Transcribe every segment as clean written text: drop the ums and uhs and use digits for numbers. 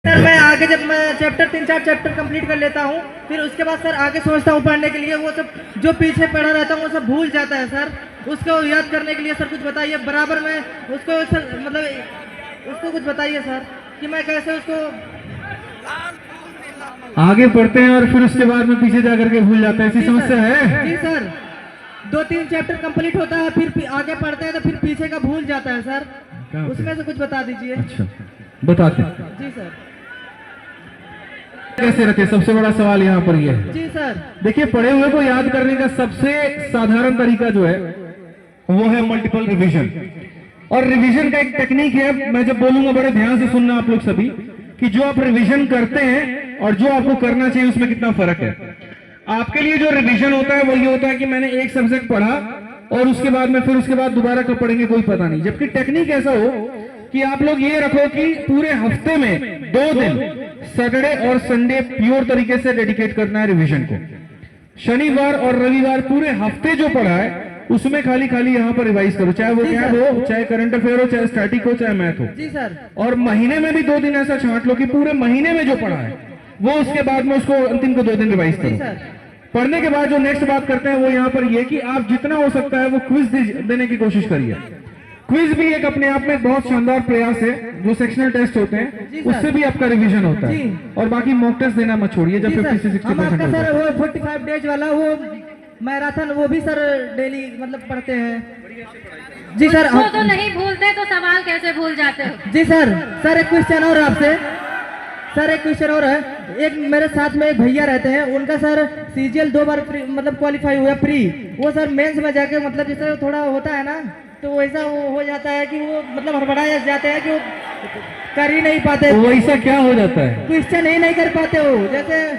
Sir मैं आगे जब मैं चैप्टर 3-4 चैप्टर कंप्लीट कर लेता हूँ, फिर उसके बाद सर आगे सोचता हूँ पढ़ने के लिए, वो सब जो पीछे पढ़ा रहता हूँ वो सब भूल जाता है सर। उसको याद करने के लिए सर कुछ बताइए, बराबर में उसको सर मतलब उसको कुछ बताइए सर कि मैं कैसे उसको आगे पढ़ते हैं और फिर उसके बाद में पीछे जाकर के भूल जाते हैं, ऐसी समस्या है? जी सर, 2-3 चैप्टर कंप्लीट होता है, फिर आगे पढ़ते हैं तो फिर पीछे का भूल जाता है सर, उसमें से कुछ बता दीजिए। अच्छा बताते हैं। जी सर। कैसे रखे, सबसे बड़ा सवाल यहाँ पर ये है। जी सर। देखिए, पढ़े हुए को याद करने का सबसे साधारण तरीका जो है वो है मल्टीपल रिवीजन। और रिवीजन का एक टेक्निक है, मैं जब बोलूंगा बड़े ध्यान से सुनना आप लोग सभी, कि जो आप रिवीजन करते हैं और जो आपको करना चाहिए उसमें कितना फर्क है। आपके लिए जो रिवीजन होता है वो ये होता है कि मैंने एक सब्जेक्ट पढ़ा और उसके बाद में फिर उसके बाद दोबारा कब पढ़ेंगे कोई पता नहीं। जबकि टेक्निक ऐसा हो कि आप लोग ये रखो कि पूरे हफ्ते में 2 दिन सैटरडे और संडे प्योर तरीके से डेडिकेट करना है रिवीजन को। शनिवार और रविवार पूरे हफ्ते जो पढ़ा है उसमें खाली यहाँ पर रिवाइज करो, चाहे वो क्या हो, चाहे करंट अफेयर हो, चाहे स्टैटिक हो, चाहे मैथ हो। जी सर। और महीने में भी 2 दिन ऐसा छांट लो कि पूरे महीने में जो पढ़ा है वो उसके बाद में उसको अंतिम को 2 दिन रिवाइज करो। पढ़ने के बाद जो नेक्स्ट बात करते हैं वो यहाँ पर ये कि आप जितना हो सकता है वो क्विज देने की कोशिश करिए। क्विज भी एक अपने आप में बहुत शानदार प्रयास है, जो सेक्शनल टेस्ट होते हैं उससे भी आपका रिवीजन होता है। और बाकी मॉक टेस्ट देना मत छोड़िए जब 50 से 60% होता है। सर वो 45 डेज वाला वो मैराथन वो भी सर डेली मतलब पढ़ते हैं। जी सर। वो तो नहीं भूलते तो सवाल कैसे भूल जाते हो? जी सर। सर एक क्वेश्चन और आपसे, सर एक क्वेश्चन और है। एक मेरे साथ में एक भैया रहते हैं, उनका सर सीजीएल 2 बार मतलब क्वालिफाई हुआ प्री, वो सर मेंस में जाके मतलब जैसे थोड़ा होता है ना तो वैसा वो हो जाता है कि वो मतलब हड़बड़ा जाते हैं कि वो कर ही नहीं पाते। वैसा क्या हो जाता है? क्वेश्चन ही नहीं कर पाते हो, जैसे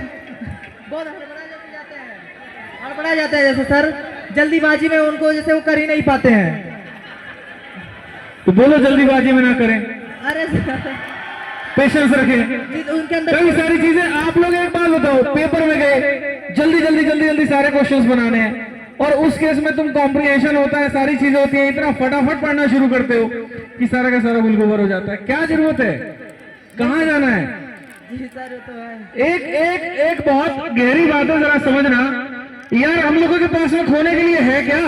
बहुत हड़बड़ा जाता है जैसे सर जल्दीबाजी में उनको जैसे वो कर ही नहीं पाते हैं। तो बोलो जल्दीबाजी में ना करें, अरे पेशेंस रखें। उनके अंदर कई सारी चीजें, आप लोग एक बात बताओ, पेपर में गए जल्दी सारे क्वेश्चंस बनाने हैं और उस केस में तुम कॉम्प्रिहेंशन होता है, सारी चीजें होती है, इतना फटाफट पढ़ना शुरू करते हो कि सारा का सारा गुलगोबर हो जाता है। क्या जरूरत है, कहाँ जाना है? तो है। एक बहुत गहरी बात है, जरा समझना यार, हम लोगों के पास में खोने के लिए है क्या?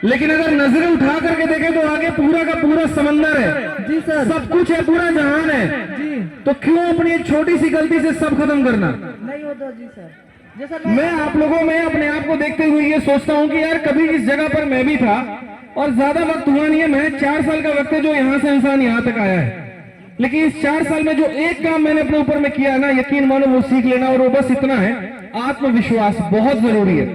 लेकिन अगर नजरें उठा करके देखें तो आगे पूरा का पूरा समंदर है। जी सर। सब कुछ है, पूरा जहान है। जी। तो क्यों अपनी एक छोटी सी गलती से सब खत्म करना? नहीं होता। जी सर। जैसा मैं आप लोगों में अपने आप को देखते हुए ये सोचता हूँ कि यार कभी इस जगह पर मैं भी था और ज्यादा वक्त हुआ नहीं है, मैं 4 साल का वक्त है जो यहाँ से इंसान यहाँ तक आया है। लेकिन इस 4 साल में जो एक काम मैंने अपने ऊपर में किया ना, यकीन मानो वो सीख लेना, और वो बस इतना है, आत्मविश्वास बहुत जरूरी है।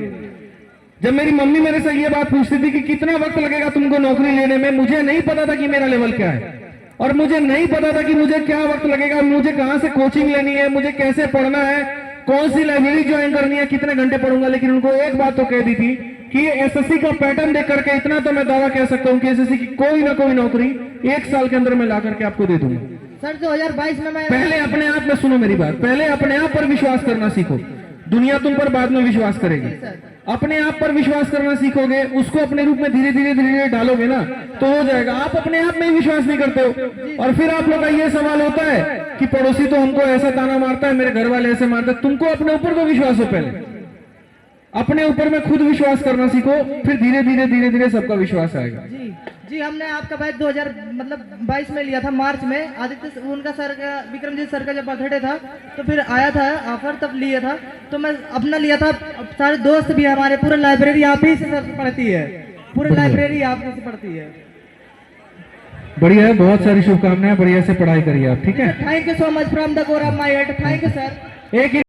जब मेरी मम्मी मेरे से ये बात पूछती थी कि कितना वक्त लगेगा तुमको नौकरी लेने में, मुझे नहीं पता था कि मेरा लेवल क्या है और मुझे नहीं पता था कि मुझे क्या वक्त लगेगा, मुझे कहाँ से कोचिंग लेनी है, मुझे कैसे पढ़ना है, कौन सी लाइब्रेरी ज्वाइन करनी है, कितने घंटे पढ़ूंगा। लेकिन उनको एक बात तो कह दी थी कि एसएससी का पैटर्न देख करके इतना तो मैं दावा कह सकता हूँ कि एसएससी की कोई ना कोई नौकरी 1 साल के अंदर मैं ला करके आपको दे दूंगा। सर 2022 में मैं पहले अपने आप में, सुनो मेरी बात, पहले अपने आप पर विश्वास करना सीखो, दुनिया तुम पर बाद में विश्वास करेगी। अपने आप पर विश्वास करना सीखोगे, उसको अपने रूप में धीरे धीरे डालोगे ना तो हो जाएगा। आप अपने आप में ही विश्वास नहीं करते हो और फिर आप लोग का ये सवाल होता है कि पड़ोसी तो हमको ऐसा ताना मारता है, मेरे घर वाले ऐसे मारते हैं। तुमको अपने ऊपर तो विश्वास हो, पहले अपने ऊपर में खुद विश्वास करना सीखो, फिर धीरे धीरे सबका विश्वास आएगा। जी हमने आपका बैच 2022 में लिया था, मार्च में। आदित्य उनका सर का, विक्रमजीत सर का जब बर्थडे था तो फिर आया था ऑफर, तब लिया था। तो मैं अपना लिया था, सारे दोस्त भी हमारे, पूरे लाइब्रेरी आप ही से सर पढ़ती है, पूरे लाइब्रेरी आप ही से पढ़ती है। बढ़िया है, बहुत सारी शुभकामनाएं, बढ़िया से पढ़ाई करिए आप, ठीक है। Thank you so much from the core of my heart. Thank you sir. एक